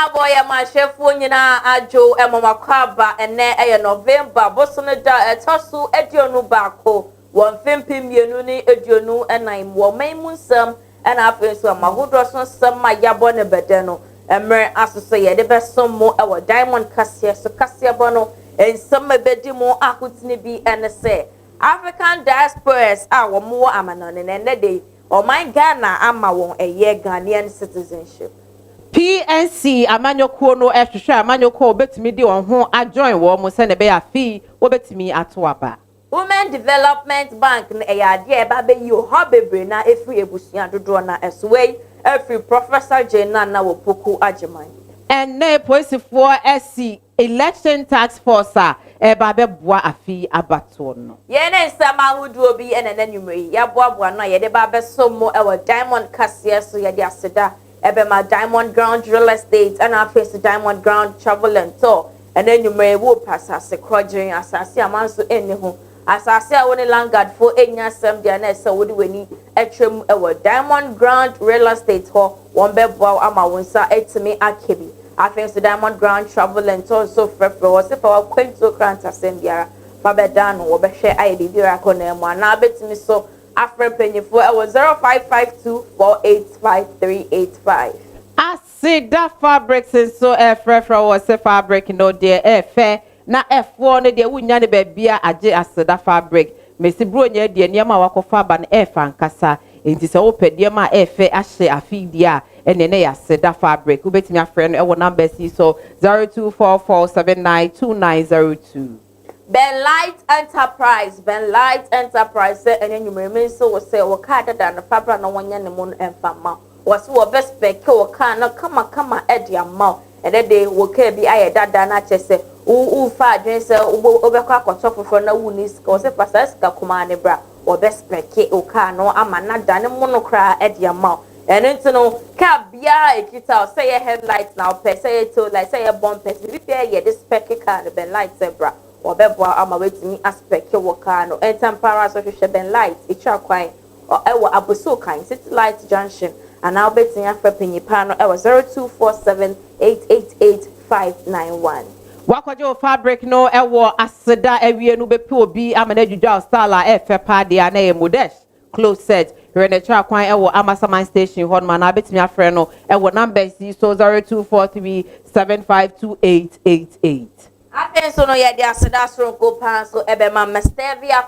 Aboya ma shefu nyina ajo emamakwaba ene eye November bosono da etosu edionu baako won fempimienu ni edionu enan wo maimunsam ena afenso amahodro so sam ma yabo ne bede no emre asoso ye de besom mo ewo diamond kase so kase bono ensam mebedi mo akutini bi ene se African diasporas wo mo amanone ne de o my Ghana ama won eye Ghanaian citizenship PNC amanyokuo no ehwehwe amanyokuo obetimi di won ho ajoin wo mo se ne be afi obetimi ato aba Women Development Bank na eyade e ba be yi o bebre na efri ebusia dodo na eswei efri Professor Jena na wopoku ageman and na policefoɔ SC election tax force e ba be boa afi abato no ye ne nsama hudu obi ene nanumre ya boaboa no ye de ba be somo e wo Diamond Kase so ye de aseda Ebema Diamond Ground Real Estate and our face Diamond Ground Travel and Tour and then you may whoop asase crudging asase amanso eni ho asase a woni langard for enya sem dia na ese wodi weni etwem ewo Diamond Ground Real Estate ho won be boa ama wonsa etimi akebi afenso Diamond Ground Travel and Tour so frefre wo se fa wa kwento krant asem biara fa be dan wo be hwe aye bibira ko na emu ana betimi so Afro Penyifo it was 0552485385. Asida fabrics so frefra was a fabric no dear fair na F1 no dear wunya ne bebia age asida fabric mesi bronya dear niama wakofa ban fan kasa enti se wo pedie ma efe ahye afidia ene ne ya asida fabric ubetimi afre no e wo number si so 0244792902 Ben Light Enterprise and then you remain so say o kada da na fabra na wonya ne mon emfama was wo best spec o ka na kama edi amount and then they wo ka bi aye dada na chese u fa adwen se obekọ akotofofo na wu ni ska o se pasa ska kuma ne bra wo best spec o ka no ama na da ne mon kra edi amount and then no ka bia ekita say your headlights now per say to like say your bumper bi bia ye this spec car Ben Light zebra Obeboa ama wetimi aspect wo car no entampara so hwehwe Ben Light etwa kwan ewo aboso kan City Light Junction and now betting afra penyipa no ewo 0247888591 Wakwajo fabric no ewo aseda ewie no bepi obi amana dwudwa style efe pa dia na emodesh close set rene twa kwan ewo Amasaman station hon man na betimi afra no ewo number si so 0243752888 Apenso no ye dia aseda sronko pan so ebema Mestevia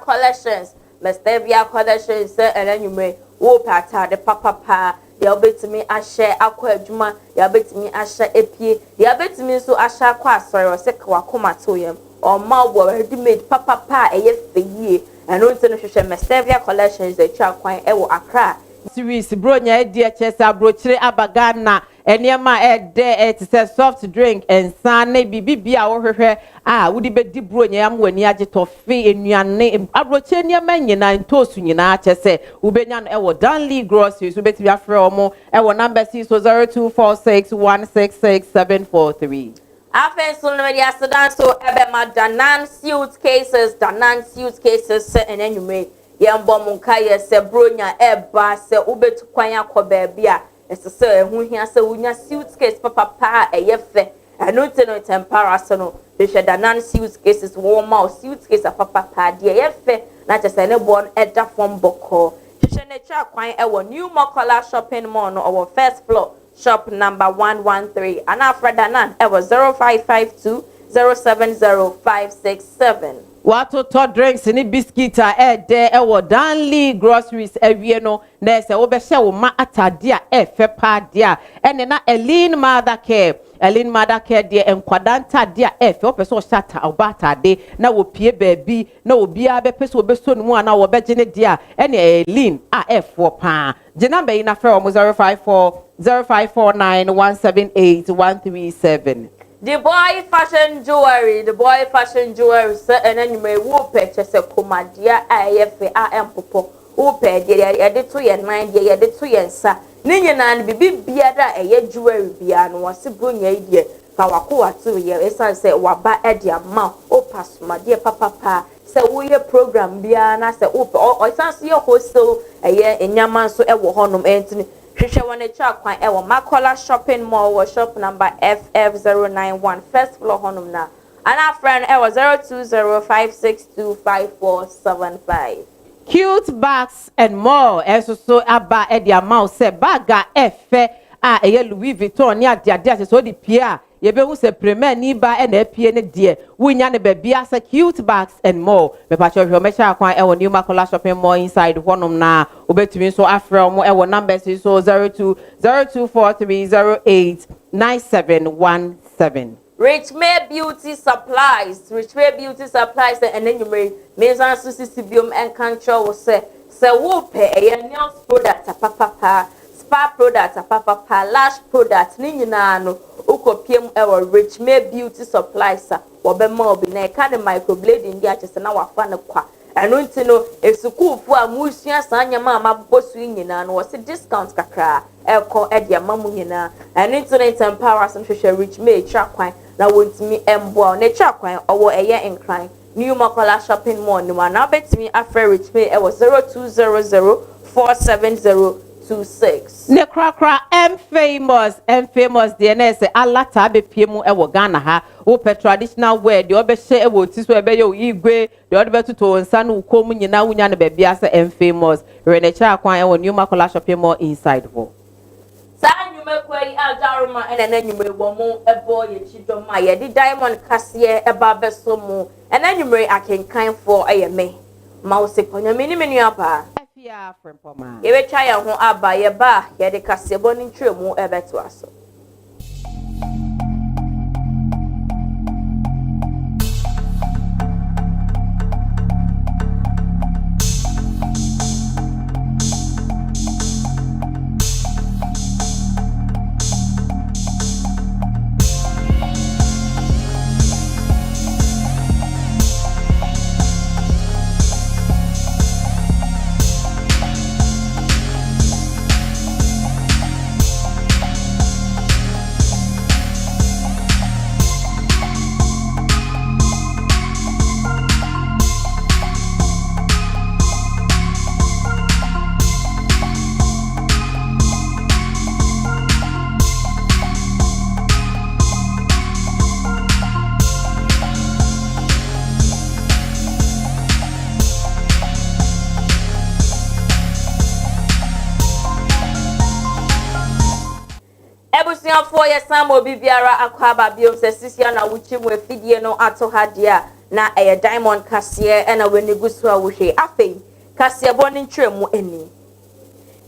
collections enanyume wo pata de papa ya obetimi ahye akwa adwuma ya obetimi ahye epie ya obetimi so ahye akwa asori se kwa koma toyem o ma wo ready made papa eye feyie eno nti no hwehwe Mestevia collections e twa kwan ewo Accra series bronya e die chese abrochire abagana eniema ede it say soft drink ensane bibibia wo hwehwe wudi bedi bronya am wani age tofe enuane abrochire niema nyina ntosu nyina chese ubenya no ewo Danley Groceries ubeti bia frɛ omo ewo number C so 0246166743 Afenso no media sedan so ebema Danan suitcases and enume yembo munka ye se bronya eba se ubetu kwan akoba bia ese se ehu hia se unya suitcase papa eyefe anu teno tempara so no hwehwe Danan suitcases wo ma suitcase papa de eyefe na chese ne bon eda form boko hwehwe ne twa kwan ewo New Mokola shopping mall no our first floor shop number 113 and after Danan ewo 0552070567 Watoto drinks ni biscuita de ewo Danley Groceries ewie no na se wo be hye wo ma atade a efe pa de a ene na Elin Mother Care de enkwadanta de a efe wo pese wo shata obatade na wo pie baabi na obi a be pese wo be so no mu ana wo be gene de a ene Elin a efo pa je number yi na frɛ wo 054059178137 The boy fashion jewelry se ene nyume wo purchase komadia ayefe empopo wo pe de ye to ye nan de ye to ye nsa ni nyina no bibia da eye jewelry bia no wose bronya idie fa wakowa to ye esan se waba ede ama o pasoma de papa se wo ye program bia na se o esan so ye hostel eye enyama so e wo honom entini hwehwe won echa kwan e wo Makola shopping mall wo shop number FF091 first floor honum na ana friend e wo 0205625475 Cute bags and more so aba e dia mouse say baga efe eye Louis Vuitton ni ade so di pia ye be hu se premier ni ba e na pie ne de wunya ne ba bia say cute bags and more me pa cho hwe me sha kwan e wo New Makola shopping mall inside honum na obetumi so afra mo e wo numbers so 020243089717 Rich May Beauty Supplies and then you may mesan susisibium and control will say wo pay a nails product papa spa product papa lash product ni nyina no ukopiem ewo Rich May Beauty Supplies wo be ma obi na ka de microblading dia chese na wafa ne kwa eno nti no esukufo a musua sanyama amabosu nyina no wo se discount kakra eko e dia mamu nyina eno nti no empower some hwehwe Rich May trakwan na wontimi emboa na trakwan owo eye incline New Makola shopping mall ni na betimi afre Rich May ewo 0200470026 ne krakra famous the na say alata be piemu e wo Ghana ha wo pe traditional wear de obehye e wo ti so e be yo igwe de ode betuto nsa no ukom nyina wunya ne be bia say famous renecha akwan e wo New Makola shopping mall inside ho Sanyume kwei adaruma ene nyume bomo ebo ye chidoma ye di diamond kase eba beso mu ene nyume akenkan for ayeme ma wo se konya meni menu apa afia frempoma ye be twa ye ho aba ye ba ye de kase bo ni ntwemu ebeto aso for your Samo Bibiara Aquaba Biom Sessia na Wuchi with Fidie no Ato Hadia na a diamond Cassia and a Winiguswa Wushi Afe Cassia Bonin Tremu any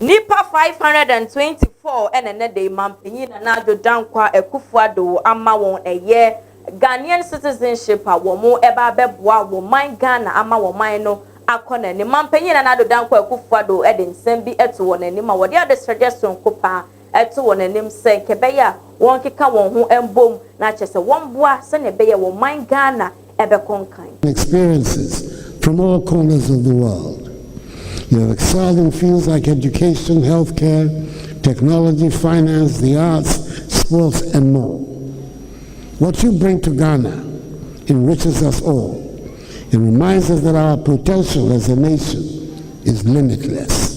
Nipa 524 and another day Mampini and Nado Dankwa a Kufuado Ama won a year Ghanaian citizenship a womo eba bebwa wo man Ghana ama wo man no akona ni Mampini and Nado Dankwa a Kufuado Eden Sembi eto one and Nima what the other suggestion Kupa eto won anim se kebeya won keka won ho embom na chese won boa se ne beya wo man Ghana ebe konkan experiences from all corners of the world. You have excelled in fields like education, healthcare, technology, finance, the arts, sports, and more. What you bring to Ghana enriches us all. It reminds us that our potential as a nation is limitless.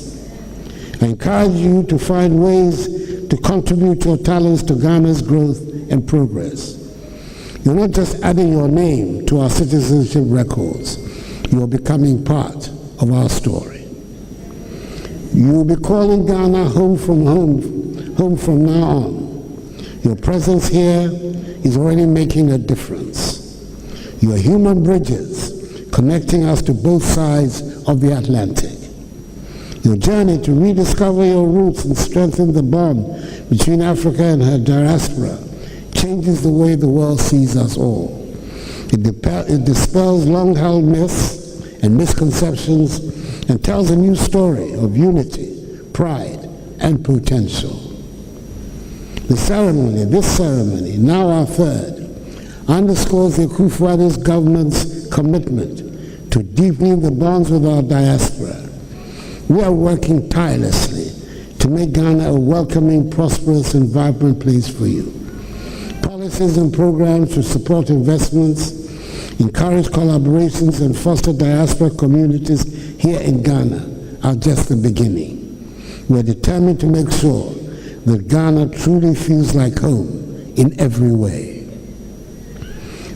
I encourage you to find ways to contribute your talents to Ghana's growth and progress. You're not just adding your name to our citizenship records. You're becoming part of our story. You will be calling Ghana home from now on. Your presence here is already making a difference. You are human bridges connecting us to both sides of the Atlantic. Your journey to rediscover your roots and strengthen the bond between Africa and her diaspora changes the way the world sees us all. It dispels long-held myths and misconceptions and tells a new story of unity, pride, and potential. This ceremony, now our third, underscores the Akufo-Addo's government's commitment to deepening the bonds with our diaspora. We are working tirelessly to make Ghana a welcoming, prosperous, and vibrant place for you. Policies and programs to support investments, encourage collaborations, and foster diaspora communities here in Ghana are just the beginning. We're determined to make sure that Ghana truly feels like home in every way.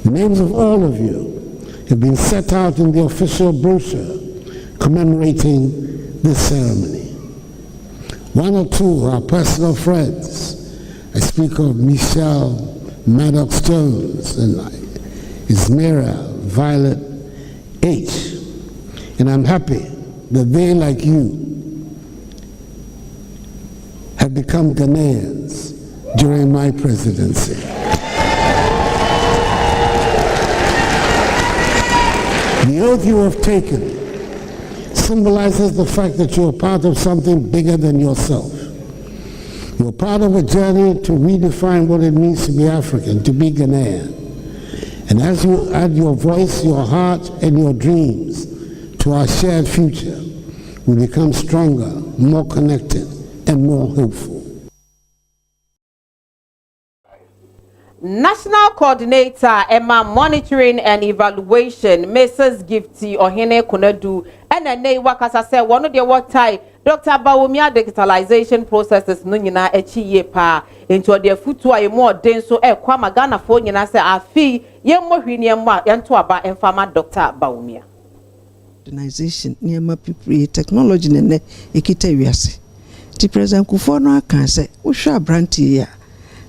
The names of all of you have been set out in the official brochure commemorating this ceremony. One or two are personal friends. I speak of Michelle Maddox-Jones and Ismira Violet H. And I'm happy that they, like you, have become Ghanaians during my presidency. The oath you have taken symbolizes the fact that you are part of something bigger than yourself. You're part of a journey to redefine what it means to be African, to be Ghanaian. And as you add your voice, your heart, and your dreams to our shared future, we become stronger, more connected, and more hopeful. National Coordinator Emma Monitoring and Evaluation, Mrs. Gifty Ohene Kunadu, and a name Wakasa said one of the what tie Dr. Bawumia digitalization processes Nunina Echi pa into their foot to a more dense so a Kwama Ghana phone and I say a fee Yemo Hiniama and to about and farmer Dr. Bawumia. Organization near my people technology and ekitawiase. The President Kufuor can say, we shall brandy ya.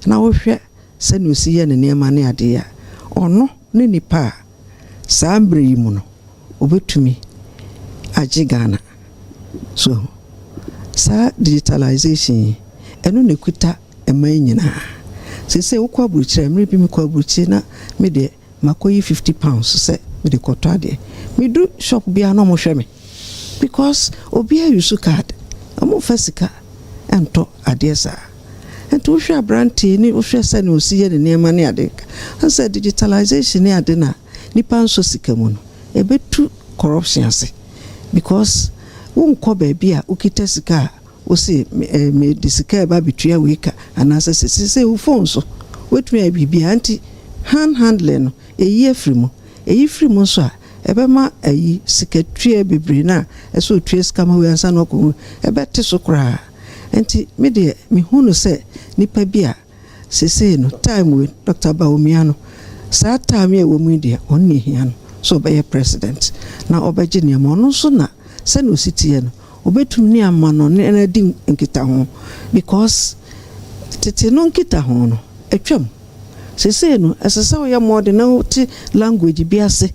Now we shall send you see and near money idea. Or no, nini pa. Sambri muno. Obe to me. Ajigana. So, sa digitalization. Eno ne kuta emayinyina. Se se ukwa buchira mripi mi kwa buchina me de makoyi £50 se me de kotade. Me do shop bia no mo hwe me. Because obi use card. Amo fasika ento adesa. Ento hwe branti ni hwe se ne osi ye ne nema ne ade. Ansa digitalization ne ade na nipa nso sika mu no. Ebetu corruption ase. Because wonko baby a ukita sika osi me disika ba bitua weka anasa se u phone so wetumi bibia anti handle no eyi free mu so a ebema ayi sikatua bebre na eso tue skama we ansa no ko ebete so kra anti me de me hunu se nipa bia sese no time we Dr. Bawumia no sa time e wo mu de onni hia no so be president na obeje ne mo no so na se no sitie no obetum ni amano na di nkita ho because tete no nkita ho no atwam sese no esesa wo ya mode na uti language bi ase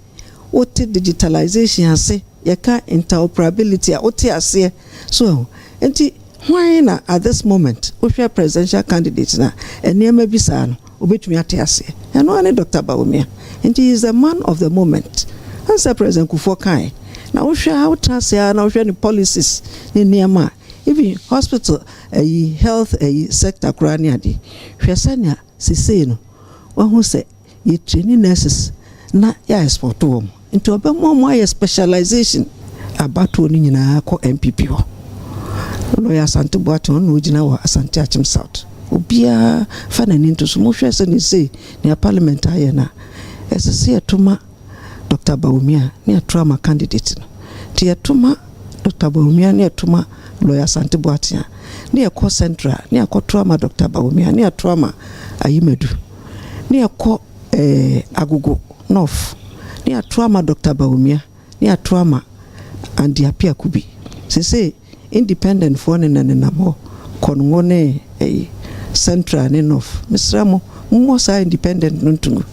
uti digitalization ase yaka interoperability a uti ase so enti why na at this moment we share presidential candidate na enema bi sa no obetumi ate ase eno ani Dr. Bawumia enti he is a man of the moment answer President Kufuor kai na we share how trasa na we share the policies ni niama even hospital health sector kurani ade hwesa na sese no wahu se ye training nurses na ya export wo into obemo ya specialization abato ni nyina ko MPP ho no ya Asante Boato no gina wa Asante Achim South obia fa na ninto so mo hwe se ni say ni parliament aye na esese atuma Dr. Bawumia ni atuma candidate no ti atuma Dr. Bawumia ni atuma lawyer Asante Boato ni ekọ central ni akotuma Dr. Bawumia ni atuma ayimedu ni akọ agogo north ni atuma Dr. Bawumia ni atuma andi apia kubi sese independent for ne nanamo konwone central ne north misramo mo sa independent ntungu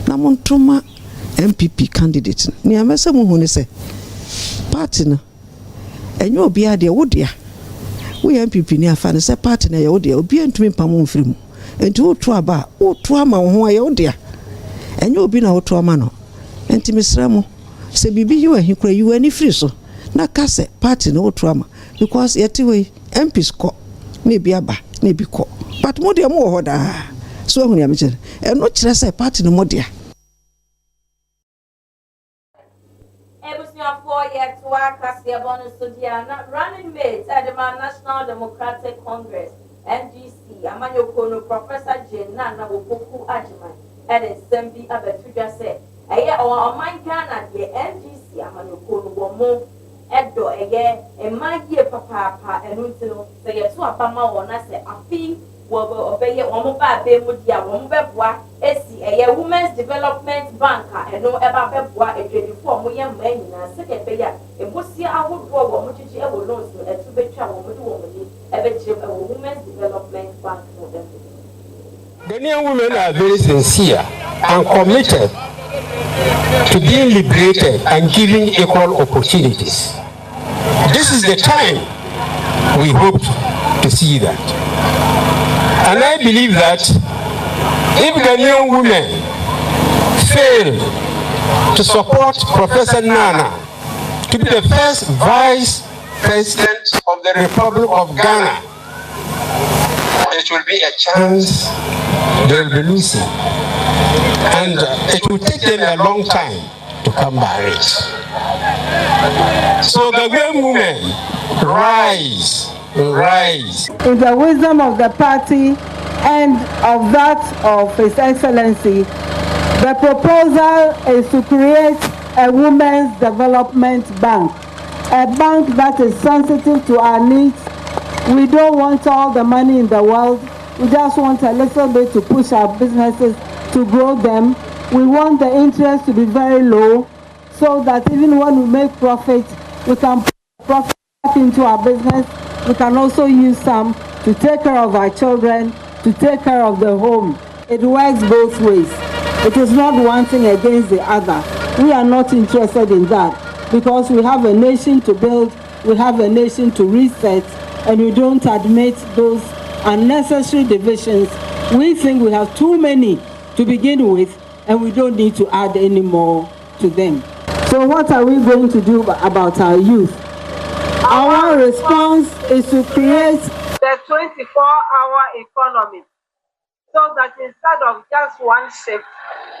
na montuma MPP candidate ni amesa mu hunu se party no enyo obi ade wodia we MPP ni afa ne se party na ye wodia obi antumi pamo mfirimu enti wotu aba wotu ama ho aye wodia enyo obi na wotu ama no enti misramo se bibi yiwa hikura yiwa ni free so na kase party no wotu ama because yeti we MPs ko ne bi aba ne bi ko but mo de mo ho da so hunu ya mechere eno kire se party no mo de running mate at the National Democratic Congress NDC Amanyokono Professor Jenna Wopoku Ajiman at the Sembi Abetuja said, "Aya or Ghana the NDC Amanyokono Womo edo eye emagie papa enu ntino se yeso abama wona se afi wo obeye wo ba be mu dia wo beboa esi eye women's development bank eno eba beboa edwedifo mo ye ma nyina se ke be ya embosi ahodo wo mo chichi e wo loans etu betwa wo mo di wo mo di ebe chire wo women's development bank no dem. Ghanaian women are very sincere and committed to being liberated and giving equal opportunities. This is the time we hope to see that. And I believe that if Ghanaian women fail to support Professor Nana to be the first Vice President of the Republic of Ghana, it will be a chance they will be losing. And it will take them a long time to come by it. So the Ghanaian women, rise. In the wisdom of the party and of that of His Excellency, the proposal is to create a women's development bank, a bank that is sensitive to our needs. We don't want all the money in the world. We just want a little bit to push our businesses to grow them. We want the interest to be very low so that even when we make profit, we can put profit back into our business. We can also use some to take care of our children, to take care of the home. It works both ways. It is not one thing against the other. We are not interested in that because we have a nation to build, we have a nation to reset, and we don't admit those unnecessary divisions. We think we have too many to begin with, and we don't need to add any more to them. So what are we going to do about our youth? Our response is to create the 24-hour economy so that instead of just one shift,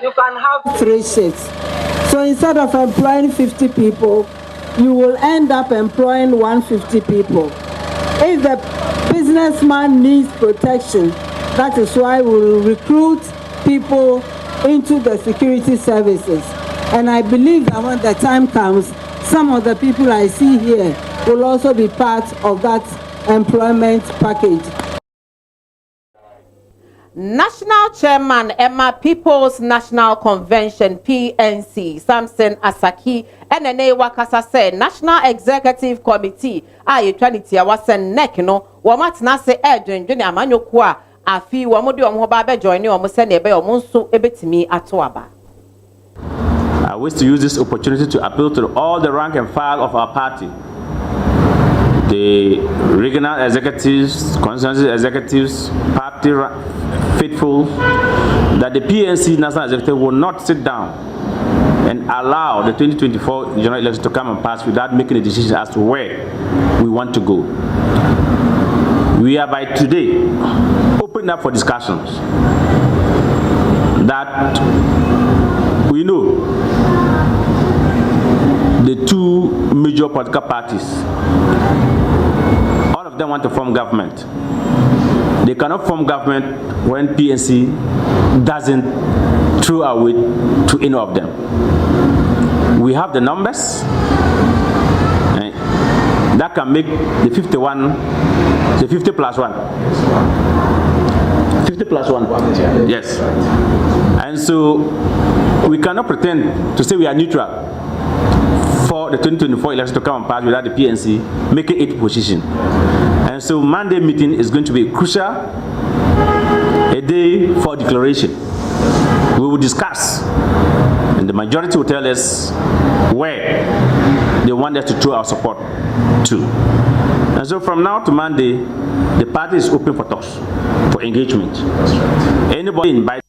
you can have 3 shifts. So instead of employing 50 people, you will end up employing 150 people. If the businessman needs protection, that is why we will recruit people into the security services. And I believe that when the time comes, some of the people I see here will also be part of that employment package. National Chairman Emma People's National Convention PNC Samson Asaki NNA Wakasa said National Executive Committee aye 20 awasen neck no womatna se edwendwene amanyoko a afi womode omho ba be join omo se ne be omo nso ebetimi ato aba. I wish to use this opportunity to appeal to all the rank and file of our party, the regional executives, constituency executives, party faithful, that the PNC National Executive will not sit down and allow the 2024 general election to come and pass without making a decision as to where we want to go. We are by today opening up for discussions that we know the two major political parties, all of them want to form government. They cannot form government when PNC doesn't throw away to any of them. We have the numbers that can make the 51, the 50 plus 1. 50 plus 1. Yes. And so we cannot pretend to say we are neutral for the 2024 election to come and pass without the PNC making its position. And so Monday meeting is going to be crucial, a day for declaration. We will discuss, and the majority will tell us where they want us to throw our support to. And so from now to Monday, the party is open for talks, for engagement. Anybody invite.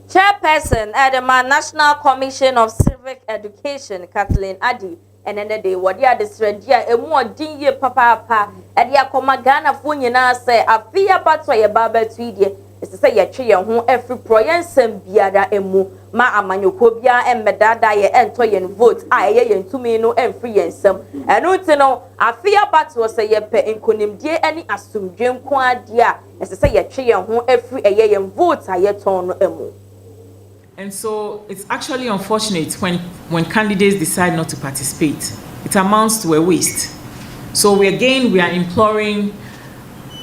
Chairperson at the National Commission of Civic Education, Kathleen Adi, and then the day what ya disredia a more dingy papa, and ya comagana funyana say a fear batwa ya baba tweedy, is to say ya tree who every proyensem biada emu, ma amanyokobia and medada ye entoyen vote, aye and to me no and free and some, and no, a fear batwa say ye pe in kunim dear any assume dream qua dear, as to say ya tree who every a ye and vote aye ton emu. And so it's actually unfortunate when candidates decide not to participate. It amounts to a waste. So we are imploring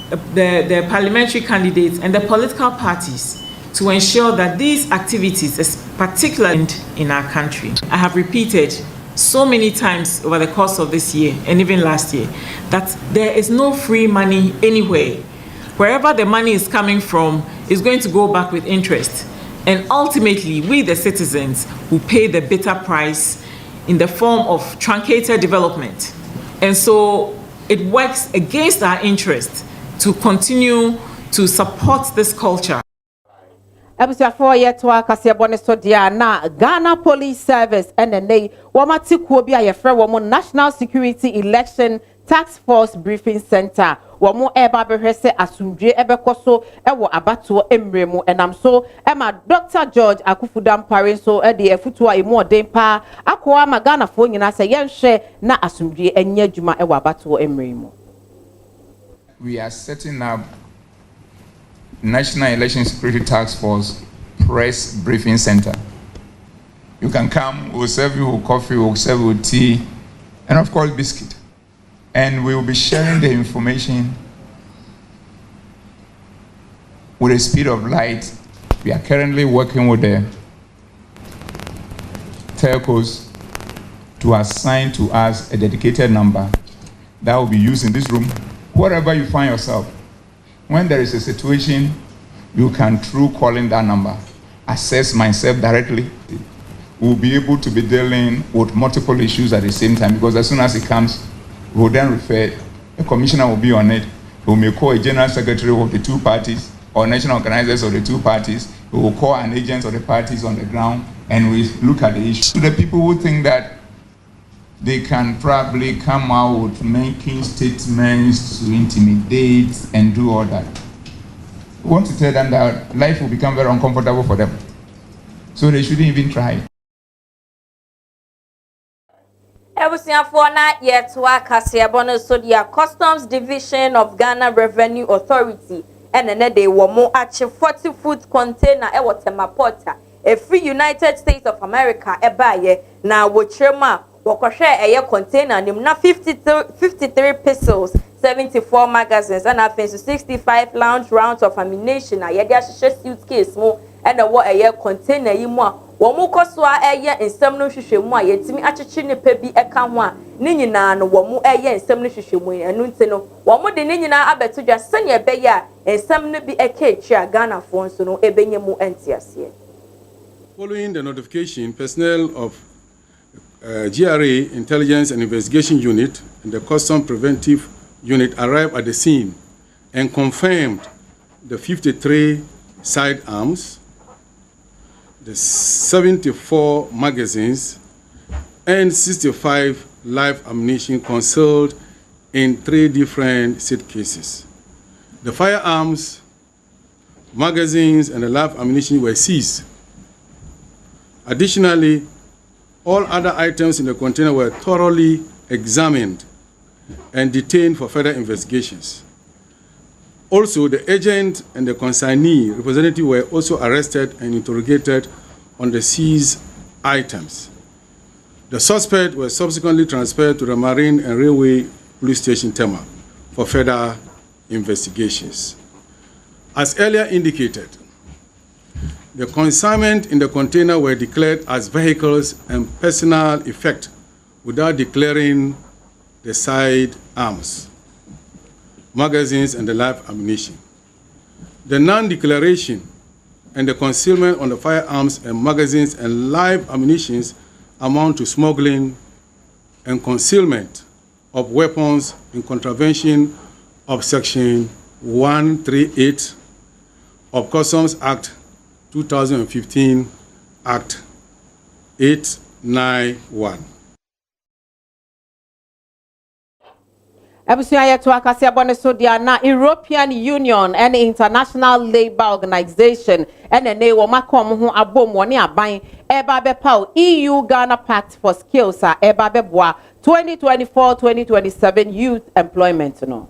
the parliamentary candidates and the political parties to ensure that these activities, particularly in our country, I have repeated so many times over the course of this year and even last year, that there is no free money anywhere. Wherever the money is coming from is going to go back with interest. And ultimately, we the citizens will pay the bitter price in the form of truncated development. And so it works against our interest to continue to support this culture. Ebusiafo yetwa kasebone so dia na Ghana Police Service NNA womati kuo bi ayefre womo National Security Election Task Force Briefing Center womo eba behwese asundwe ebekoso ewo abato emremu enam so ema Dr. George Akufudam so de efutu emu odempa akwa ma Ghana fo nyina se yenhwe na asundwe enye adwuma ewo abato emremu. We are setting up National Election Security Task Force Press Briefing Center. You can come, we'll serve you coffee, we'll serve you tea, and of course biscuit. And we will be sharing the information with the speed of light. We are currently working with the telcos to assign to us a dedicated number that will be used in this room, wherever you find yourself. When there is a situation, you can, through calling that number, access myself directly. We'll be able to be dealing with multiple issues at the same time, because as soon as it comes, we'll then refer, a commissioner will be on it. We may call a general secretary of the two parties or national organizers of the two parties. We will call an agent of the parties on the ground, and we look at the issue. To the people who think that they can probably come out with making statements to intimidate and do all that, we want to tell them that life will become very uncomfortable for them. So they shouldn't even try. Ebusiafo na yetwa kasebone so dia Customs Division of Ghana Revenue Authority enene de womo ache 40-foot container e Waterporta e free United States of America ebaye na wochirema wokohwe eye container nim na 53 pistols, 74 magazines and after 65 lounge rounds of ammunition na yede ahye suitcase mo ene wo eye container yi mu a womu koswa eye ensem no hwehwemu a yetimi acheche nepa bi eka ho a ne nyina no womu eye ensem no hwehwemu enu nti no womu de ne nyina abetodwa sene ebe ya ensem no bi eka echi a Ghana fo nso no ebenyemu entiase. Following the notification, personnel of GRA Intelligence and Investigation Unit and the Custom Preventive Unit arrived at the scene and confirmed the 53 sidearms, the 74 magazines, and 65 live ammunition concealed in 3 different suitcases. The firearms, magazines, and the live ammunition were seized. Additionally, all other items in the container were thoroughly examined and detained for further investigations. Also, the agent and the consignee representative were also arrested and interrogated on the seized items. The suspect was subsequently transferred to the Marine and Railway Police Station Tema for further investigations. As earlier indicated, the consignment in the container were declared as vehicles and personal effect without declaring the sidearms, magazines, and the live ammunition. The non-declaration and the concealment on the firearms and magazines and live ammunition amount to smuggling and concealment of weapons in contravention of Section 138 of Customs Act 2015, Act 891. Ebusia yetu akasi abone so dia na European Union and International Labour Organization NNA wo makom ho abom woni aban eba bepaw EU Ghana Pact for Skills a eba beboa 2024-2027 youth employment no.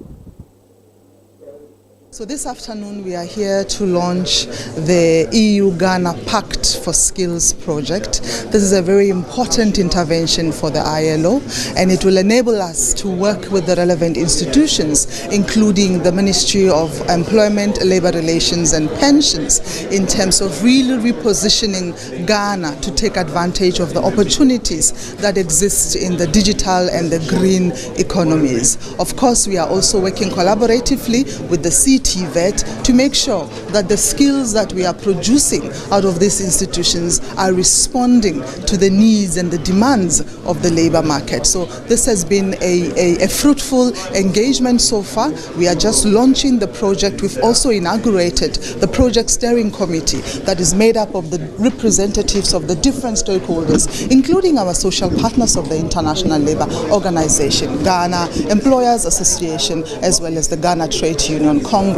So this afternoon we are here to launch the EU-Ghana Pact for Skills project. This is a very important intervention for the ILO, and it will enable us to work with the relevant institutions, including the Ministry of Employment, Labour Relations and Pensions, in terms of really repositioning Ghana to take advantage of the opportunities that exist in the digital and the green economies. Of course, we are also working collaboratively with the TVET to make sure that the skills that we are producing out of these institutions are responding to the needs and the demands of the labor market. So this has been a fruitful engagement so far. We are just launching the project. We've also inaugurated the project steering committee that is made up of the representatives of the different stakeholders, including our social partners of the International Labour Organization, Ghana Employers Association, as well as the Ghana Trade Union Congress.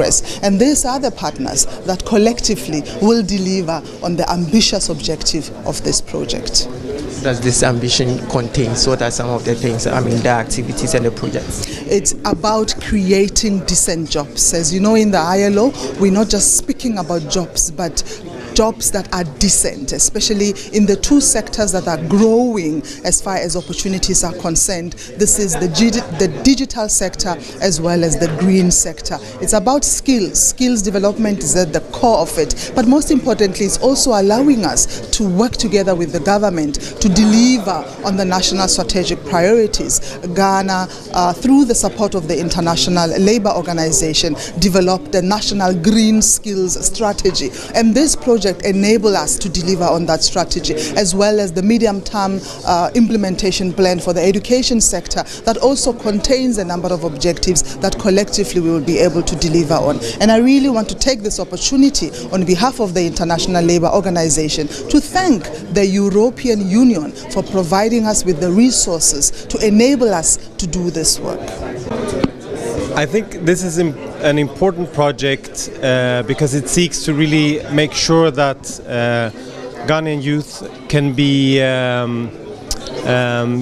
And these are the partners that collectively will deliver on the ambitious objective of this project. Does this ambition contain? So what are some of the things, the activities and the projects? It's about creating decent jobs. As you know, in the ILO, we're not just speaking about jobs, but jobs that are decent, especially in the two sectors that are growing as far as opportunities are concerned. This is the digital sector as well as the green sector. It's about skills. Skills development is at the core of it. But most importantly, it's also allowing us to work together with the government to deliver on the national strategic priorities. Ghana, through the support of the International Labour Organization, developed the National Green Skills Strategy. And this project enable us to deliver on that strategy, as well as the medium-term implementation plan for the education sector that also contains a number of objectives that collectively we will be able to deliver on. And I really want to take this opportunity on behalf of the International Labour Organization to thank the European Union for providing us with the resources to enable us to do this work. I think this is an important project because it seeks to really make sure that Ghanaian youth can be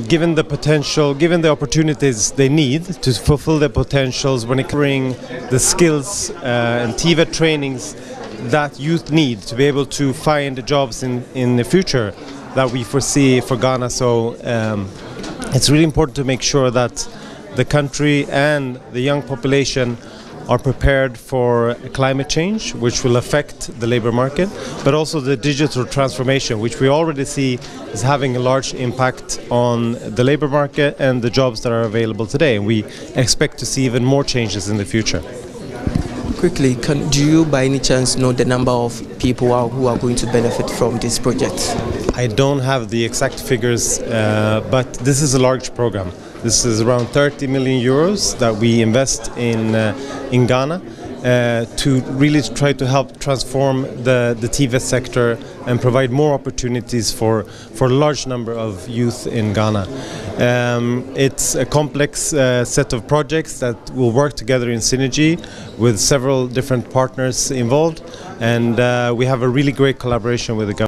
given the potential, given the opportunities they need to fulfill their potentials when it covering the skills and TVET trainings that youth need to be able to find jobs in the future that we foresee for Ghana. So it's really important to make sure that the country and the young population are prepared for climate change, which will affect the labor market, but also the digital transformation, which we already see is having a large impact on the labor market and the jobs that are available today. And we expect to see even more changes in the future. Quickly, do you by any chance know the number of people who are going to benefit from this project? I don't have the exact figures, but this is a large program. This is around 30 million euros that we invest in Ghana to really try to help transform the TVET sector and provide more opportunities for a large number of youth in Ghana. It's a complex set of projects that will work together in synergy with several different partners involved, and we have a really great collaboration with the government.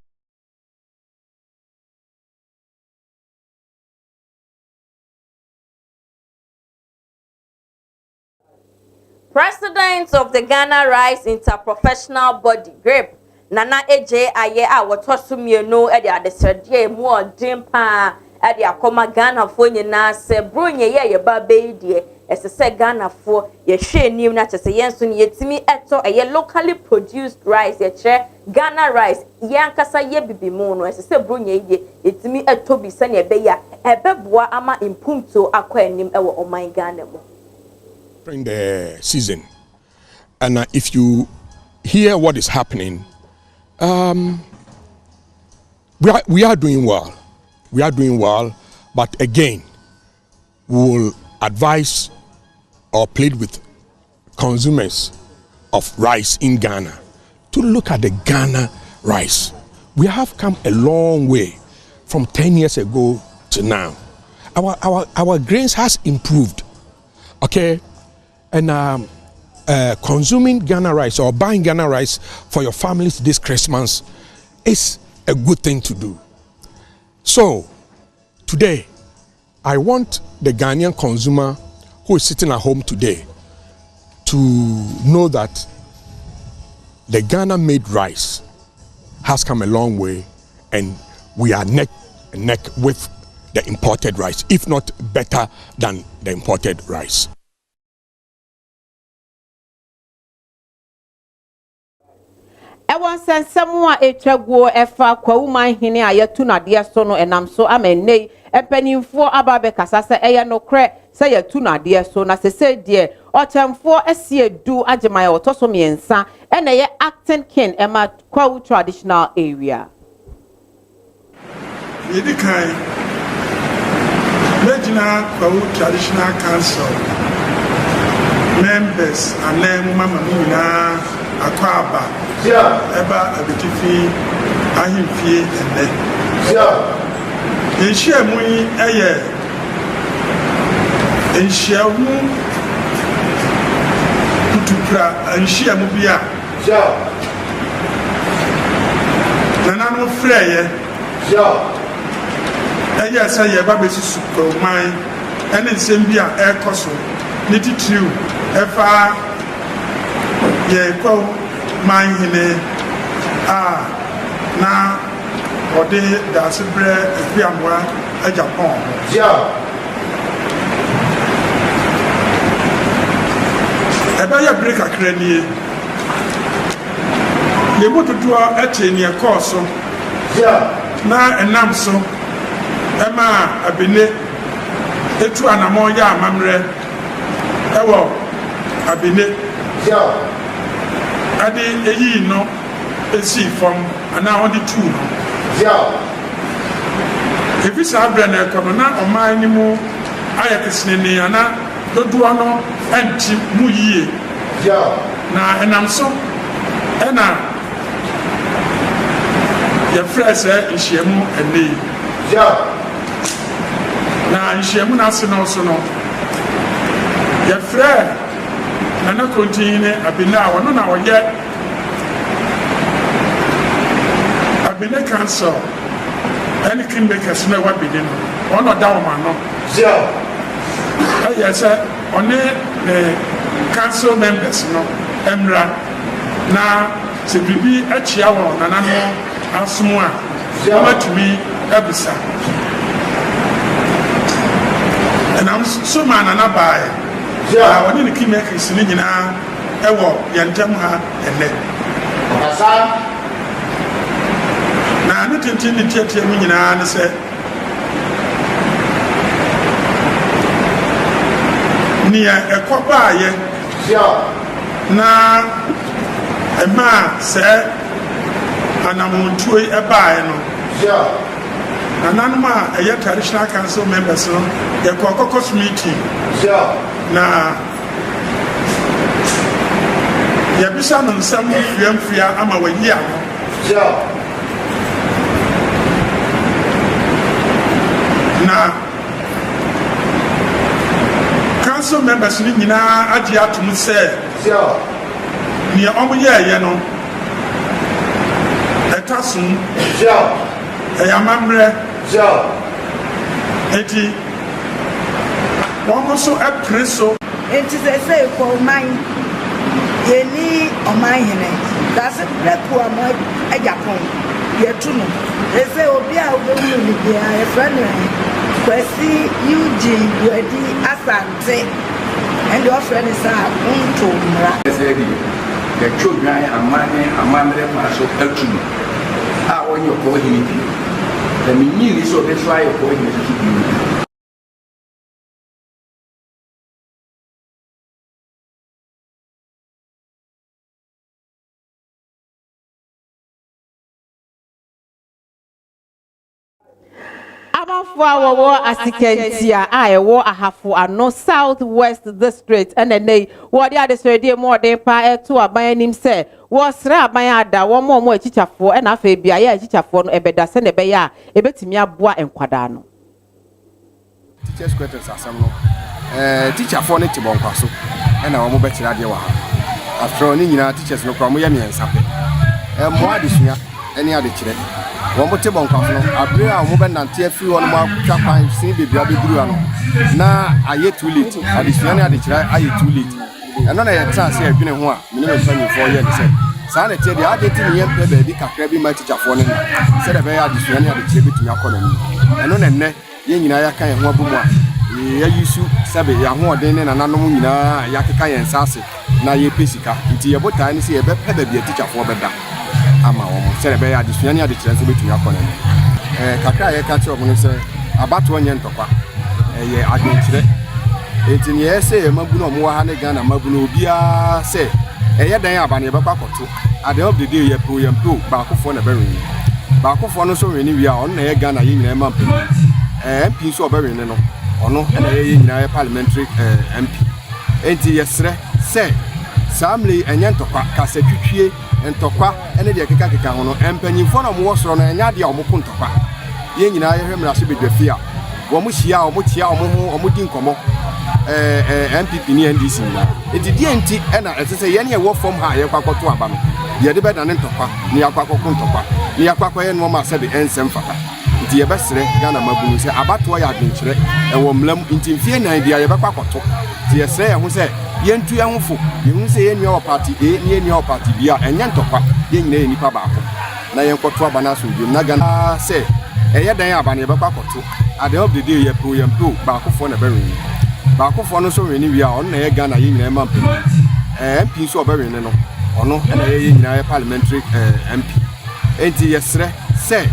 President of the Ghana Rice Interprofessional Body, GRIP, Nana Eje Aye a wotoso mienu e de adesrede mu odin pa e de akoma Ghana fo nyina se bronye ye ba beidie esese Ghana fo ye hwe nim na chese yenso ne yetimi eto ye locally produced rice ye che Ghana rice yankasa ye bibimu no esese bronye ye yetimi eto bi se ne be ya ebeboa ama impumto akwa anim e wo oman Ghana mu during the season. And if you hear what is happening, we are doing well. We are doing well, but again, we will advise or plead with consumers of rice in Ghana to look at the Ghana rice. We have come a long way from 10 years ago to now. Our grains has improved, okay? And consuming Ghana rice or buying Ghana rice for your families this Christmas is a good thing to do. So today, I want the Ghanaian consumer who is sitting at home today to know that the Ghana-made rice has come a long way, and we are neck and neck with the imported rice, if not better than the imported rice. Ewan sensemu a etwaguo efa kwawuman hene a yetu na de so no enam so amenne empanimfo ababe kasa se eye no kre se yetu na de so na sese de ochemfo ese edu agemaya otoso miensa ene ye acting king ema kwawu traditional area. Yedikai Legina Kwawu Traditional Council members and then Mama Nina Akwaba Eba Abitifi Ahimfie and then Enshia Mui Eye Enshia Mu Putupra Enshia Mubia Nanano Freye Eye say ye ba besi super man ene nsem bi a ekoso ne titriu efa ye kwa man hene na ode da sebre efiamwa a Japan eba ya break akranie ye mototo eteni ekoso na enam so Emma Abine etu anamo ya amamre ewo Abine ade eyi no esi from ana on the two no ebi sa abra na ekono na oman ni mu ayekesene ni ana dodo no enti mu yie na enam so ena ya frese nhyiamu ene na nhyiamu na ase no so no ya frɛ na continue abina wono na woyɛ abina council any king makers na wa bidin ono da wo ma no ayɛ sɛ one the council members no emra na se bibi akyia wo na no asomo a amatumi abisa and I'm so man and abai I want to keep making sinina ewo yantem ha ene na no tintin tietie mu nyina ne se nia ekoba ye na ema se anamontuo ebae no Nanama a traditional council members no the caucus meeting na yabisa no nsam fiamfia ama wayia na council members ni nyina agi atum se ni omo ye no etasum Ayamamre eti so a preso enti say for mine yeni o mine hene that's black one a Japan yetuno they say obi a obi ni bia e friend kwesi Eugene wedi asante and your friend is unto mra the children amane maso etuno when you're going in the meaning is so that's why you're going to Amafo awowo asikentia ewo ahafo ano southwest district ene wo de adesrede mo de pa eto aban anim se wo sra aban ada wo mo achichafo na afa bia ya achichafo no ebeda se ne be ya ebetimi aboa enkwada no teachers quarters asam no teacher for ne tibon kwaso na wo mo be kira de wa afro ni nyina teachers no kwa mo ya miensa pe mo adesua ene ade kire wo mo tibon kwaso no abre a mo be nante afi wo no mo atwa pan sin bebia be duru ano na aye too late adesua ne ade kire aye too late ɛno na yɛtra sɛ adwene ho a mene me mpanimfoɔ yɛ ne sɛ saa na ɛteɛ deɛ ade ti ne yɛmpɛ baabi kakra bi ma tikyafoɔ no sɛ dɛ bɛyɛ adesua ne adekyerɛ bɛtumi akɔ n'anim ɛno na nnɛ yɛn nyinaa yɛaka yɛn ho abɔ mu a yɛyi su sɛbe yɛahoɔden ne nananom nyinaa yɛakeka yɛn nsa ase na yɛpɛ sika nti yɛbotae ne sɛ yɛbɛpɛ baabi a tikyafoɔ bɛda ama wɔn sɛ dɛ bɛyɛ adesua ne adekyerɛ nso bɛtumi akɔ n'anim kakra a yɛka kyerɛ wɔn no sɛ abatoɔ nyɛ ntɔkwa ɛyɛ adwenkyerɛ enti ne yɛsɛ yɛmabu no ɔmo wɔ ha ne Ghana mabu no obiara sɛ ɛyɛ dan aba ne yɛbɛkɔ akɔto at the end of the day yɛmpo baakofoɔ na bɛwene baakofoɔ no nso wene wie a ɔno na yɛ Ghana yɛ nyinaa ma mpanyini MP nso ɔbɛwene no ɔno ɛna yɛ nyinaa yɛ parliamentary MP enti yɛsrɛ sɛ saa mmere ɛnyɛ ntɔkwa kasatwitwie ntɔkwa ɛne deɛ keka ho no mpanyinfoɔ na ɔmo wɔ soro no ɛnyɛ adeɛ a ɔmo ko ntɔkwa yɛn nyinaa yɛhwɛ mmarahyɛ badwafi a wɔn hyia a wɔn tia wɔn ho wɔn di nkɔmmɔ MPP ne NDC nyinaa eti deɛ nti ɛna ɛsɛ sɛ yɛn yɛwɔ fam ha yɛkɔ akɔto aba no yɛde bɛda ne ntɔkwa ne yɛakɔ akɔko ntɔkwa ne yɛakɔ akɔyɛ nneɛma asɛde ɛnsɛm fata nti yɛbɛsrɛ Ghana mabunu sɛ abatoɔ yɛ adwenkyerɛ ɛwɔ mlam nti mfie nan bia yɛbɛkɔ akɔto nti yɛsrɛ yɛn ho sɛ yɛntu yɛn ho fo yɛn sɛ yɛn nua wɔ party A ne yɛn nua wɔ party B a ɛnyɛ ntɔkwa yɛn nyinaa yɛ nipa baako na yɛnkɔto aba na so dwom na Ghana sɛ ɛyɛ dan aba ne yɛbɛkɔ akɔto at the end of the day yɛmpo baakofoɔ na bɛwene baakofoɔ no nso wene wie a ɔno na yɛ Ghana yɛ nyinaa ma mpanyini MP nso ɔbɛwene no ɔno ɛna yɛ nyinaa yɛ parliamentary MP enti yɛsrɛ sɛ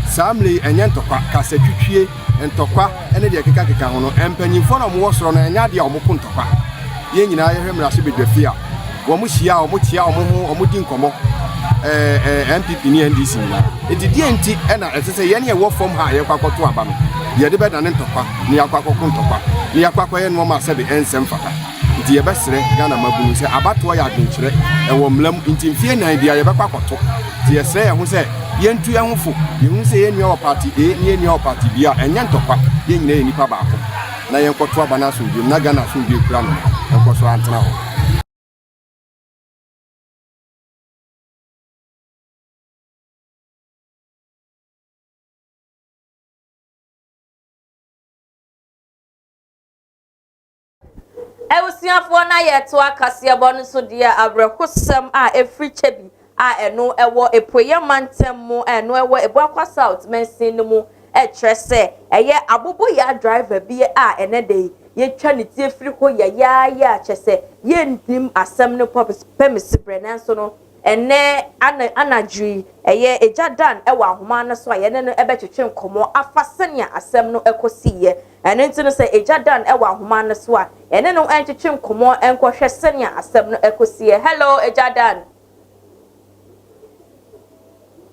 saa mmere ɛnyɛ ntɔkwa kasatwitwie ntɔkwa ɛne deɛ keka ho no mpanyinfoɔ na ɔmo wɔ soro no ɛnyɛ adeɛ a ɔmo ko ntɔkwa yɛn nyinaa yɛhwɛ mmarahyɛ badwafi a wɔn hyia a wɔn tia wɔn ho wɔn di nkɔmmɔ MPP ne NDC nyinaa eti deɛ nti ɛna ɛsɛ sɛ yɛn yɛwɔ fam ha yɛkɔ akɔto aba no yɛde bɛda ne ntɔkwa ne yɛakɔ akɔko ntɔkwa ne yɛakɔ akɔyɛ nneɛma asɛde ɛnsɛm fata nti yɛbɛsrɛ Ghana mabunu sɛ abatoɔ yɛ adwenkyerɛ ɛwɔ mlam nti mfie nan bia yɛbɛkɔ akɔto nti yɛsrɛ yɛn ho sɛ yɛntu yɛn ho fo yɛn sɛ yɛn nua wɔ party A ne yɛn nua wɔ party B a ɛnyɛ ntɔkwa yɛn nyinaa yɛ nipa baako na yɛnkɔto aba na asomdwem na Ghana asomdwe kura no yɛnkɔ so antena hɔ. Ewusiafo na yeto akasiebo no so dia abrehosem a efriche bi a eno ewo epoye mantem mu eno ewo ebuakwa south mensin no mu etrese eye abobo ya driver bi a enede ye twa ne tie firi ho ya chese ye ndim asem no pemisibre nanso no ene anadri eye ejadan ewa ahoma no so aye ne no ebetwetwe nkomo afasenia asem no ekosiye ene ntino se ejadan ewa ahoma no so a ene no entwetwe nkomo enkohwe senia asem no ekosiye. Hello ejadan.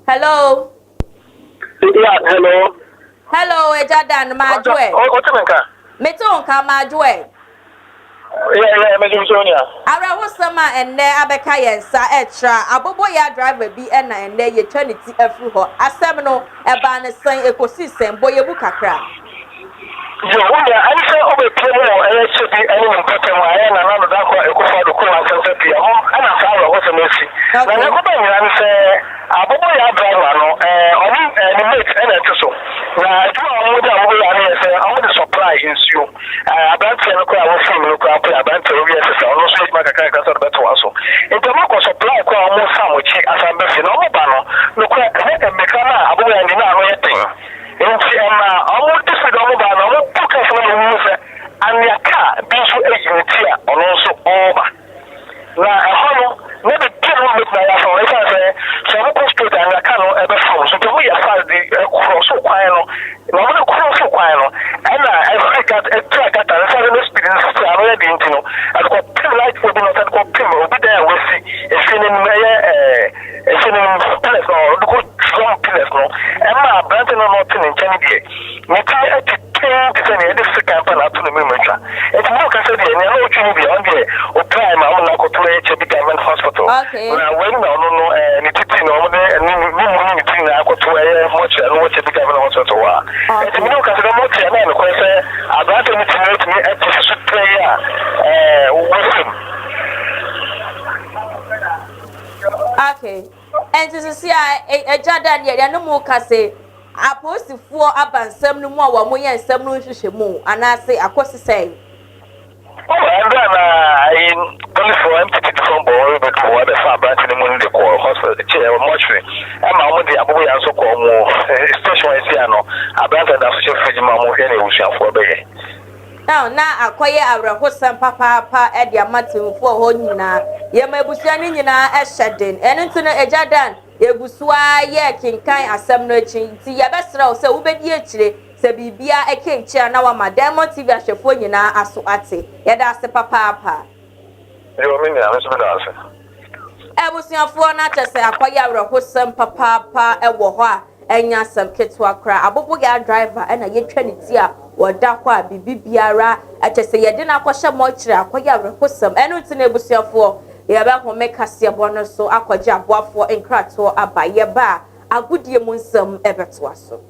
Hello. Yeah, hello. Hello ejadan majwe. Otumenka. Metonka majwe. Yeah, Mejusonia. Ara wosama enne abeka yensa etra abobo ya driver bi ena enne ye twanity afru ho asem no eba ne san ekosisem boye bu kakra. Yo, wonder I say obe promo e should be any important one na na da ko ekofa do ko asem pia ho ana fa ro ho semesi. Na ne ko ba nyina say abobo ya driver no oni ni mate ena tuso. Na do mo da mo ya ne say I want to supply insu. About no ko awo fun no ko apple about we say ono so ma kaka ka so beto aso. Ento mo ko supply ko mo sam chi asambe fi no mo ba no ko e meka na abobo ya ni na no yetin. Enti ama omo tisi do mo ba no mo buka fun no mo se anya ka bi so ejinti a ono so oba na hono ne be tell mo na ya so e say mo ko straight anya ka no e be fun so to mo ya fa di cross kwan no na mo cross kwan no ana e got e track at the seven experience to avoid the intino and ko pim light for the not ko pim obi there we see e feeling me e feeling plus no ko strong plus no e ma brand no not in chani die me ti e ti the same e dey second pan at no me mentra e ti mo ka say die na o tuni bi on die o try ma mo na ko to e chebi government hospital na when no ni titi no mo ni ni ti na ko to e mo che no chebi government hospital wa e ti mo ka say mo che na ko say about me to me at the prayer wisdom. Okay. And to see a Jordan ya no mo ka say apostifo abansam no mu a wo mo ye nsam no hwehwe mu ana say akosi say and then only for empty from boy because what the far branch in the moon the call hospital chair or mortuary. And my own the Abu Yanso Como station is here. I branch and that's just Mamu here for the now acquire our Hossan Papa at your Martin for Honina. Yamabusiani a shedding, and into a Jadan, Yabuswa, ye king kind as some nurturing. See your best row, so Uber Yetri, Sabibia, a king chair now, Madame TV as your phone, as to Ati, yet as the papa. You mean, I was your phone not to say acquire a Hossan Papa, a Waha, and ya some kids who are cry, a Boboga driver, and a yet Trinity. Wadakwa bibiara atese ye de na akwahye mochire akoya rekosam enu tine busuafo ye ba ho make asia bono so akwaje aboafo enkrato abaye ba agudie mu nsam ebeto aso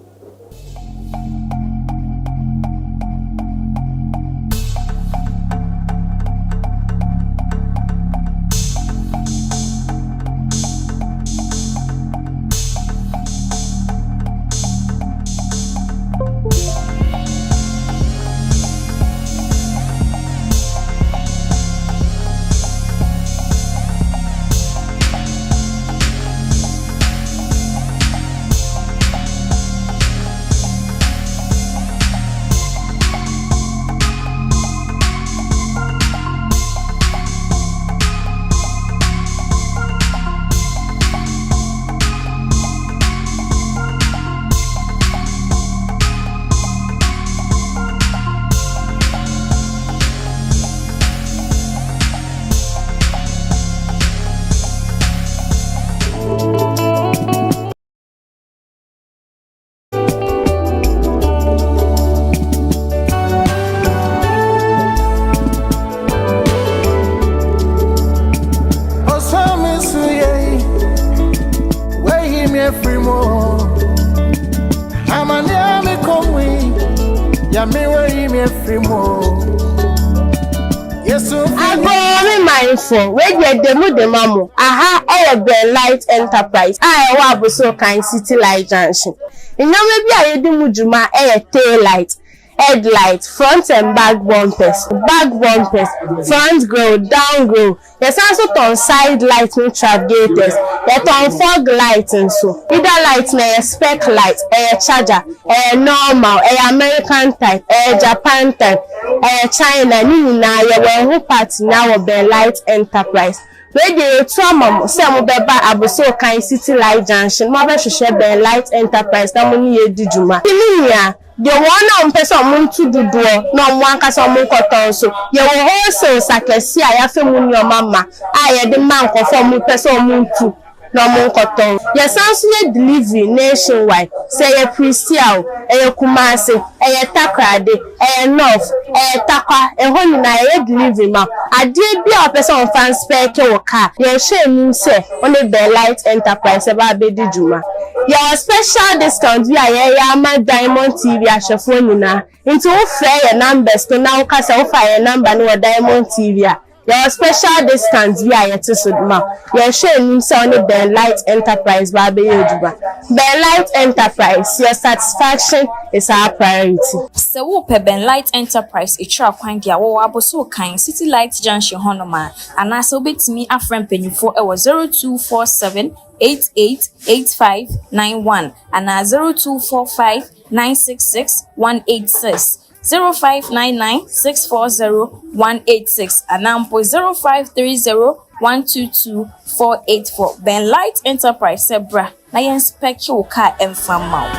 Mamu, aha, a light enterprise. I wa so kind city light junction. In no maybe I do mujuma tail light, headlight, front and back bumpers, front grill, down grill. There's also on side light no travigators. There's on fog light and so. Either light na spec light, charger, normal, American type, Japan type, China. Ni na ye who party now of the light enterprise. Radio trauma some beba abuso kan city light junction mo be hwehwe be light enterprise na mo ni edijuma kiniya the one on person muntu duduo na mo ankasa mo koton so ye wo wholesale sakesi a ya fe mu ni o mama a ye de man ko fo mo person muntu no mo koton ye sanso ye delivery nationwide say ye Priscial ye Kumasi ye Takrade North Takwa honi na ye delivery ma ade bia o person fan spare ke wo car ye shame say only the light enterprise ba be di juma your special discount via ye ma Diamond TV ashefo nyina into wo fair your numbers to now kasa wo fa your number no Diamond TV your special discount via your tisudma. Your shame on the light enterprise baby yoduba. The light enterprise, your satisfaction is our priority. So wo pe Ben Light Enterprise etra kwan dia wo aboso kan City Light Junction honoma anase obetimi afrem penyufo e wo 0247 888591 and 0245 966 186 0599-640-186 and number 0530-122-484. Ben Light Enterprise Sebra. Na inspect your car and farm out.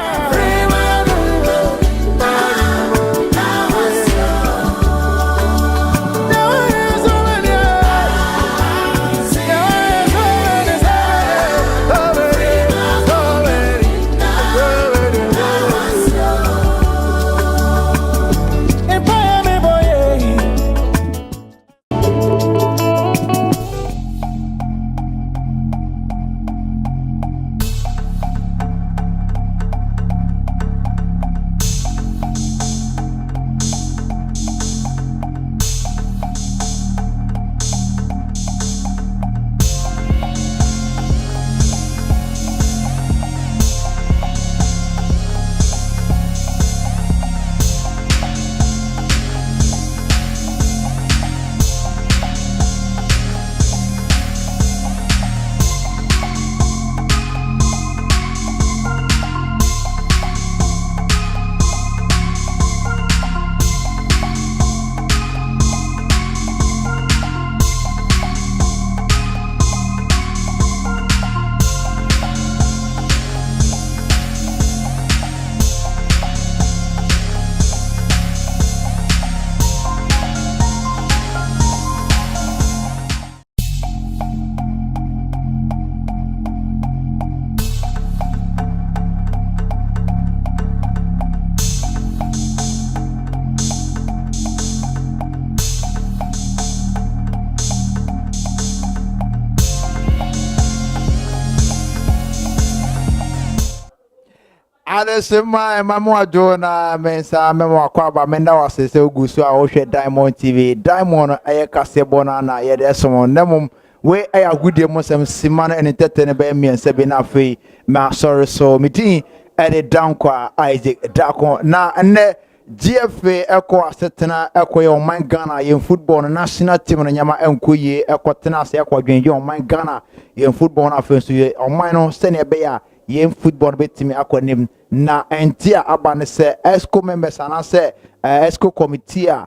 Adesima Mamo Jona Mensa Memo Kwaba Menda was a Gusu Oshe Diamond TV. Diamond Ayakase Bonana Yedesomon Nemum. We are good Muslim Simana and entertain by me and Sabina Free. Ma sorry so meeting at a Dankwa Isaac Dako na and GFA Echo Setana Echo your mind Ghana in football national team and Yama Enkuye Echo Tenas Echo your mind Ghana in football offense on minor senior bear yen football betimi akwanim na entia abane se esco members ana se esco committee a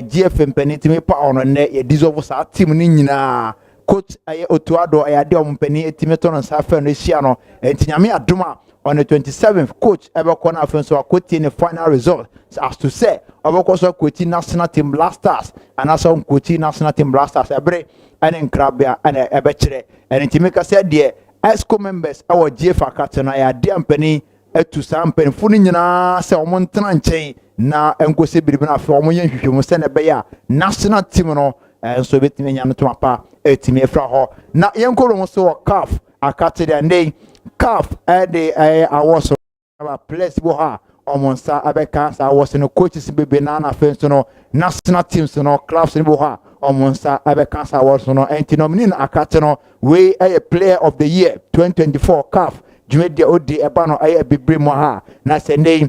GF mpanitimi pa ono ne ye dissolve sa team ni nyina coach aye otuado ayade ompani etimi to no sa fa no hia no entinyame adoma on the 27th coach ebeko na afen so akoti ne final result as to say obeko so coach national team blasters and also coach national team blasters ebre ene nkrabia ene ebekire entimi ka se de ESCO members our GF akatena ya diampani etu sampani funi nyina se omontena nchen na enkose biribi na afi omonye hwehwemu se ne beya national team no so betimi nya no tomapa etimi efra ho na yenkoro mo so CAF akatede ndey CAF de awoso aba place bo ha omonsa abeka sa awoso no coaches bebe na na fenso no national teams no clubs ni bo ha omonsa abeka sa awoso no entinomini akateno we a player of the year 2024 CAF Jumede Odi Ebano a bibre mo ha na sending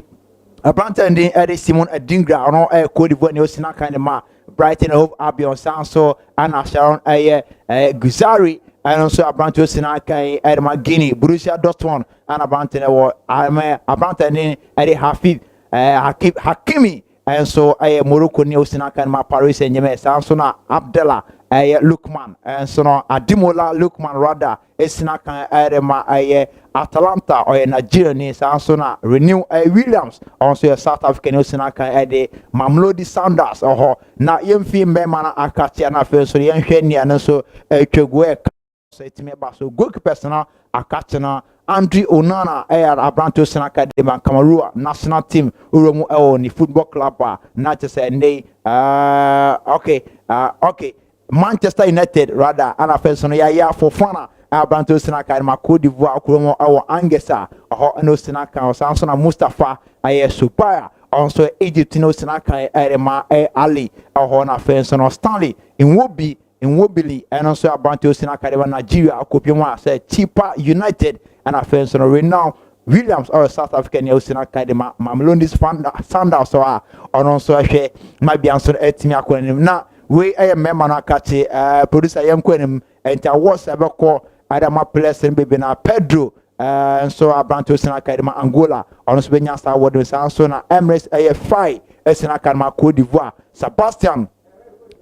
Abranta ndin Eri Simon Adingra ono Cote d'Ivoire ne osina kind ma Brighton Hove Albion Sanso Anna Sharon Guzari and also Abranta osina kai Edma Guinea Borussia Dortmund and Abranta wo Abranta ndin Eri Hafid Hakimi and so Morocco ne osina kind ma Paris Saint-Germain Sanso na Abdallah Lukman and so no Adimola Lukman rather esina kan erema Atalanta or Nigeria ni so na Renew Williams also South African esina kan Mamelodi Sundowns na yemfi mbema na akati na fe so yenhwe ni ana so twegwe so etime ba so goalkeeper na akati na Andre Onana Abranto Senaka de Cameroon national team uromu ni football club na chese ndey okay Manchester United rather and afenso ya Fofana Abranto Senaka ma Cote d'Ivoire kuromo Angesa no Senaka Samson Mustafa Supaya also Egypt no Senaka ma Ali na afenso no Stanley in Wobili and also Abranto Senaka de Nigeria akopimo say Chipa United and afenso no Renown Williams or South African Senaka de Mamelodi Sundowns so also hwe mabianso etimi akwanim na we member na kachi producer yemkwenim enta awards abeko adama players bebe na Pedro so Abranto Senaka de Angola ono so benya star award so na Emirates Fai Senaka de Cote d'Ivoire Sebastian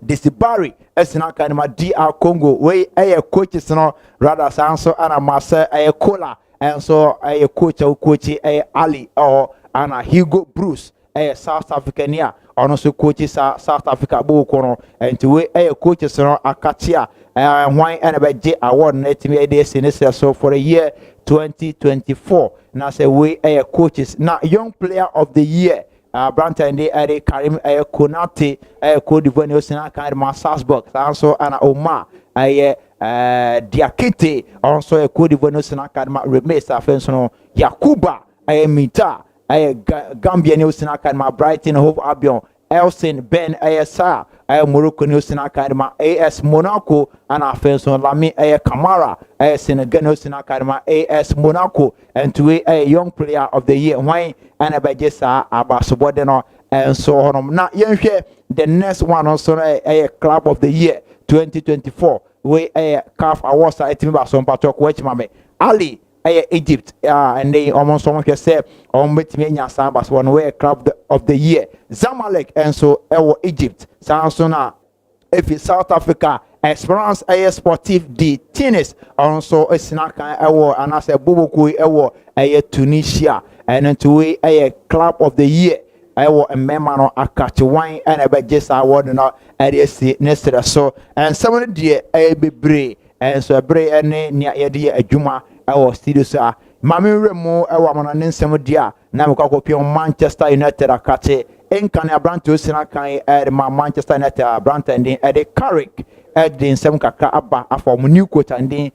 Desibari Senaka de DR Congo we coaches no rather sanso ana Marcel Kola and so coach Ali or ana Hugo Bruce South African here also coaches South Africa bo kono and we coaches no akatia why and award net me so for the year 2024 now say we coaches now young player of the year Branta and Karim Konate Cote d'Ivoire Osina kind Salzburg also ana Omar Diakite also Cote d'Ivoire Osina kind Remes afenso Yakuba Mita Gambia Osina kind Brighton Hove Albion Elson Ben ASR Morocco Osina kind AS Monaco and afenso Lami Kamara Senegal Osina kind AS Monaco and to a young player of the year why and abajesa abasobodeno and so on na yenhwe the next one also a club of the year 2024 we CAF awards etimi ba so mpato ko echimame Ali Egypt and they almost someone can say betimi nya sabas one way club of the year Zamalek and so Egypt Sansona if South Africa Esperance Sportif de Tunis also Sinaka and as a Boboku Tunisia and to a club of the year a member akachi wine and a just award no next so and some of the bebre and so bre and near a juma studio sa mami remo mana nsem dia na me kwakopio Manchester United akachi enkane Abranto Sinaka Manchester United Abranto and the Carrick the nsem kakra aba afọ mo new coach and the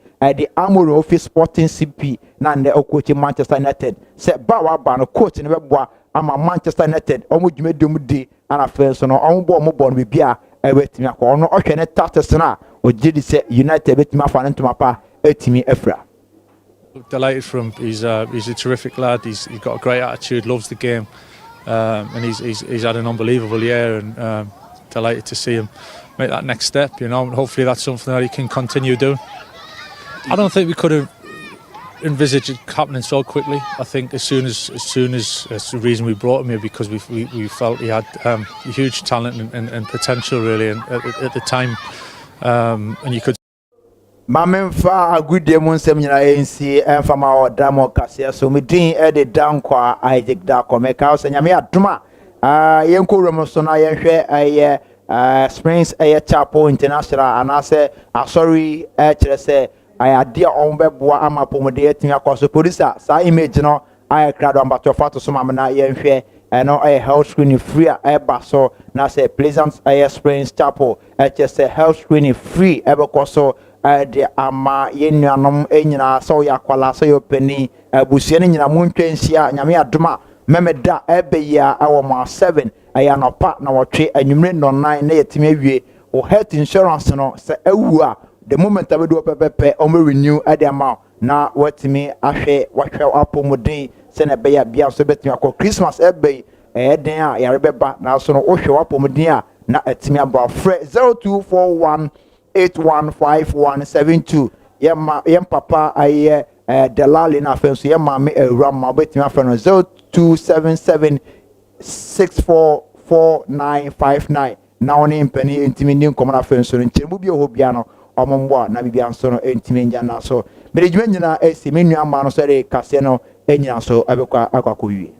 Amory office Sporting CP na the coach Manchester United se ba wa ba no coach ne beboa ama Manchester United omo dwumedum di ana fe so no omo bo no bibia ewetimi akọ no ohwe ne status na ogidi se United betimi afa ne ntoma pa etimi afra. Delighted for him. He's a terrific lad. He's got a great attitude, loves the game, and he's had an unbelievable year. And delighted to see him make that next step. You know, and hopefully that's something that he can continue doing. I don't think we could have envisaged it happening so quickly. I think as soon as that's the reason we brought him here, because we felt he had huge talent and potential really, and at the time, and you could. Mamemfa agudie mu nsem nyina ensi enfama odamo kase so medin e de dankwa Isaac da komeka o senyame adoma yenko remo so na yenhwe aye Springs aye Chapel International anase asori kire se ayade onbeboa amapomode atimi akoso producer sa image no aye krado ambato fato so mamna yenhwe no aye health screening free aye baso na se Pleasant aye Springs Chapel se health screening free ebekoso de ama yenuanom enyina so yakwala so yopani abusua ne nyina montwensia nyame adoma memeda ebeya awo ma 7 ayanopa na wotwe anwumre nonnan na yetime awie o health insurance no se awua the moment abedo pepepe o me renew ade ama na watimi ahwe apomodin se na beya bia so betimi akọ Christmas ebe den a yarebeba na so no ohwe apomodin a na atimi aba frɛ 0241 815172 yem papa aye Delali na fenso yem mame Ram betimi afeno 0277 644959 na oni mpani entimi ni nkomo na fenso nchembu bi ho bia no omombo na bibia nso no entimi nya na so medejuma nyina esi menu ama no so re kase no enyina so abekwa akwakowie.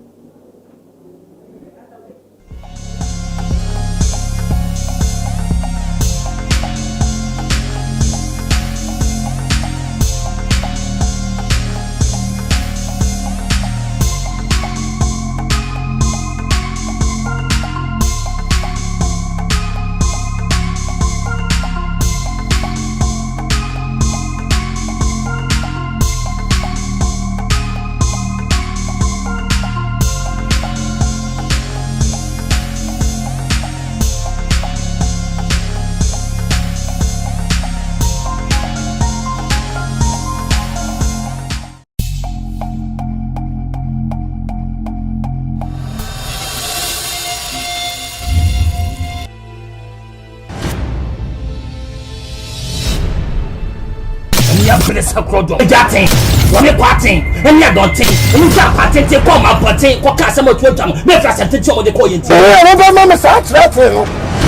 Sakrodo jatin woni kwatin eni adontin eni sa kwatin te ko ma potin ko ka sama to jam me fra se te o de ko yenti e ba ma me sa trate no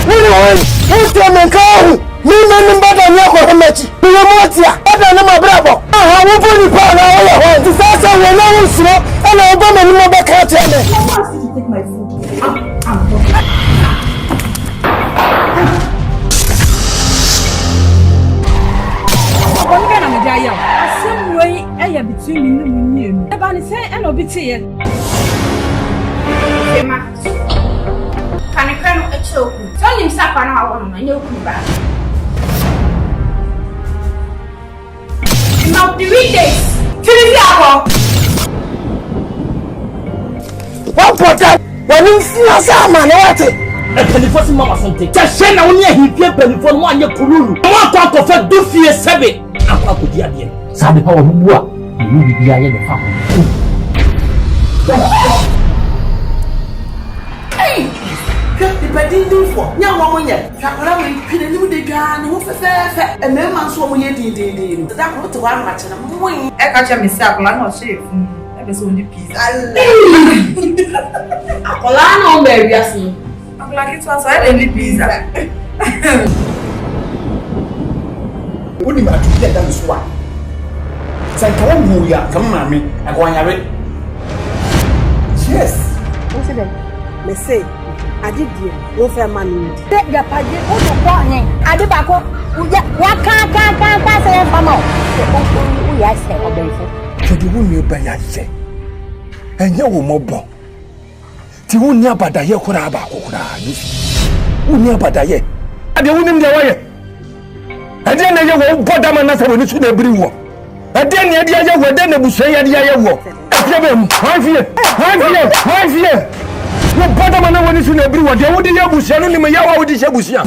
ni won o te me ka hu mi me ni bada ni ko hemachi ni mo tia bada na ma brabo ha wo bo ni pa na wo ho ti sa sa wo na wo suro e na o ba me ni mo be ka te me take my food Some way I between me and you. About say and obiti here. Can I come a choke? Tell him stop an hour on my new back. Now 3 days. One portal. When you see us, man, what? A telephone mama something. Just send only a hip telephone 1 year kululu. I want to offer 2 years 7. Akwa kodi adie sabe pa wo bua ni bibia ye ne fa hey the bedin for nya wo mo ye sakora we pine ni de dwa ni wo fefe e me man so mo ye din da ko to wa ma che na mo yin e ka che me si akola na o chef e be so ndi pizza akola na o be wiase akola ki to so e ndi pizza Uni ma tu da dan suwa san ka wo ya kam ma me akwanyare yes president me say adidie wo fe ma ni de ga paje o to ko yin ade ba ko ya ka se fa ma o ya se o be fo kedu wo ni ba ya se enye wo mo bo ti wo ni abadaye kura ba ko kura ni wo ni abadaye ade wo ni de wo ye And then you will put them on us when it's in every war. And then you will then the Bushay and the war. 5 years. You put them on when it's in every war. They would have Bushan in the Yawa with the Shabusia.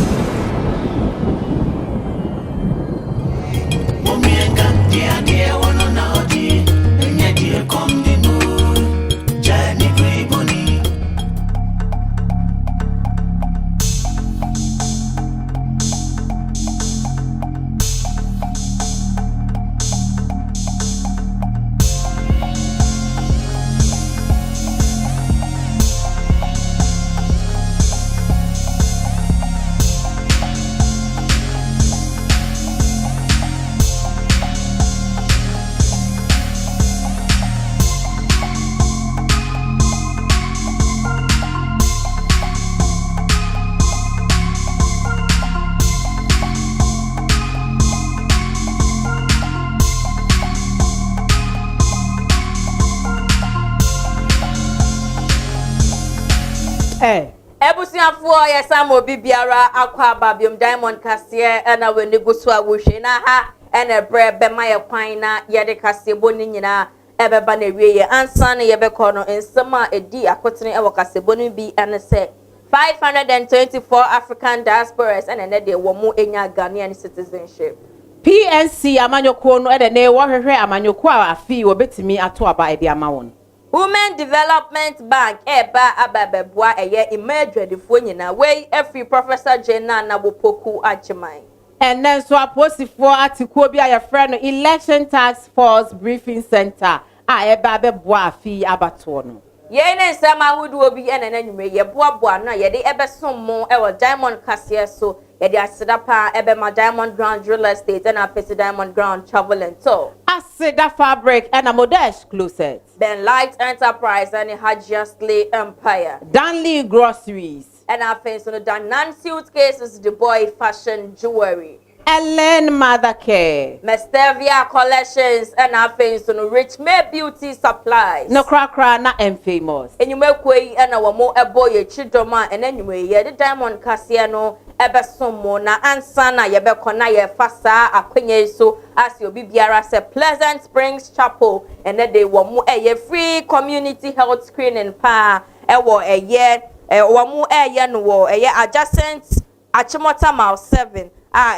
Ebusiafo ya samo bibiara akwa babium Diamond Kasiye na we negosu awhwe na ha ene bre be ma ye kwan na ye de kase boni nyina ebeba na wiye ansa na ye be kɔ no nsema edi akotene e wakase boni bi ene se 524 African diasporas ene de wo mu enya Ghanaian citizenship. PNC amanyoko no ede ne wo hwehwe amanyoko a afi wo betimi ato aba ede ama won. Women Development Bank eba ababebua eye imedwedifo nyina wey every Professor Jenna Nabopoku Achiman. And then so aposifo atikuo bi aye friend Election Task Force Briefing Center eba abebua afi abato no. Ye ne nsama hudu obi ene nanwume ye boaboa no ye de ebesom mo e wo Diamond Kasiye so ye de asedapa ebe ma Diamond Ground Real Estate and apesi Diamond Ground Travel and Tour. Aseda Fabric and a Modesh Closet. Ben Light Enterprise and Hajjustly Empire. Danley Groceries. And our face on the Danan Suitcases, the boy fashion jewelry. Ellen Mother Care. Mestevia Collections and our face on the Rich May Beauty Supplies. No crackra na famous. And you make way and our more a boy chidoma and anyway, yeah, the Diamond Kasiano ebe somo na ansana yebe kona ye fasa akwenye so as your bibiara se Pleasant Springs Chapel and then they were mu eye free community health screening pa ewo eye wamu eye no wo eye adjacent Achimota Mile 7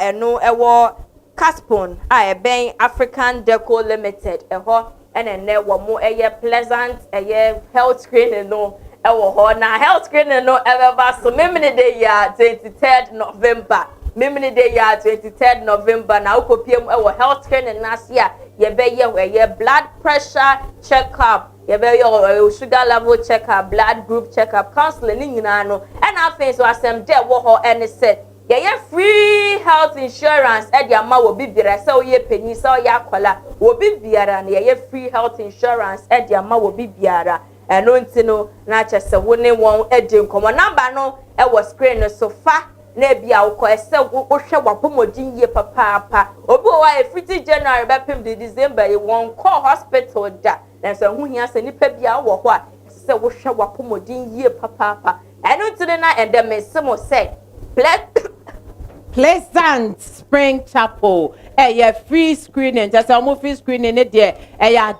eno ewo Caspon ben African Deco Limited eho ene wamu eye Pleasant eye health screening no ewo ho na health screening no ever so memini day ya 23rd November memini day ya 23rd November na ukopiem ewo health screening nasia yebe ye blood pressure check up yebe your sugar level check up blood group check up counseling nyina no and afin so asem de wo ho ene se ye free health insurance e dia ma wo bibira se wo ye penyi se wo ya kwala wo bibira na ye free health insurance e dia ma wo bibira eno ntino na chese wo ne won edi nkomo number no e wo screen no so fa na bia wo ko ese wo hwe wapomodin ye papa obi wo wa efiti January be pem de December ye won call hospital da na so hu hia se nipa bia wo ho a se wo hwe wapomodin ye papa eno ntino na ende mesemo se Pleasant Spring Chapel free screening just almost free screening there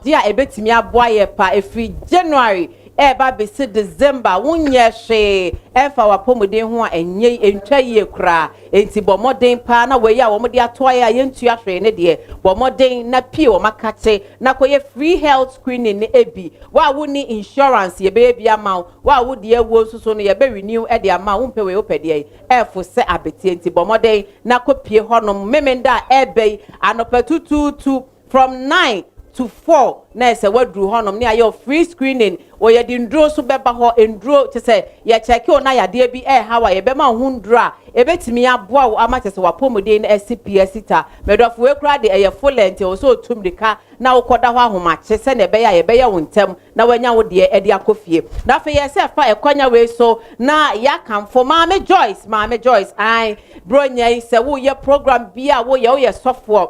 dia ebetimi aboa ye pa every January ba be December wonye hwe efa wapomodin ho a enye entwa ye kura enti bomodin pa na we ya wo de atoa ya yentu ahwe ne de bomodin na pie wo makate na koye free health screening ne ebi wa woni insurance ye be bia ma wa wo de ewo susu no ye be renew e de ama wo mpe we opede efo se abeti enti bomodin na kopie honom memenda ebe anopa 222 from 9 to 4 na se wadru honom ne ayo free screening o ye di ndro so beba ho endro te se ye check o na yade bi hawa ye be ma hu ndro a ebetimi aboa wo ama te se wapomodin na SCPS ta medofo we kra de eye fulent o so tumdika na ukoda ho ahomache se na be ya ye be ya wontem na wanya wo de e de akofie na fe ye se fa ekonya we so na ya kamfo Mama Joyce ai bronya se wo ye program bia wo ye software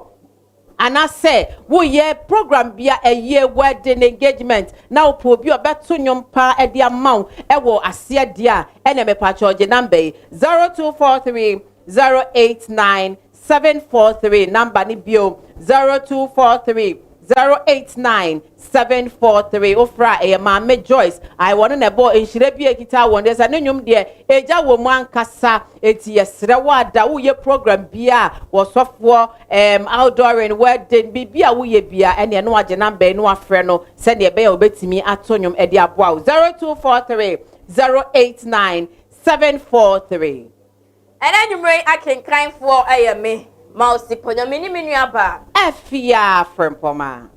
and I say, we ye program be a year wedding engagement. Now, po bi obeto nyom pa e dia maw e wo asia dia ene me pa charge number 0243 089 743 number ni bio 0243 089743 ofra e Mama Joyce I want na bo enhire bi ekita won de sa ne nwum de eja wo mu ankasa eti yesre wada wo ye program bia wo sofo outdooring wedding bibia wo ye bia ene no age number no afre no se de be obetimi atonyum e de aboa 0243 089743 ene nwumre akenkan fo ayeme Mausi ponya mini aba. Efia frempoma.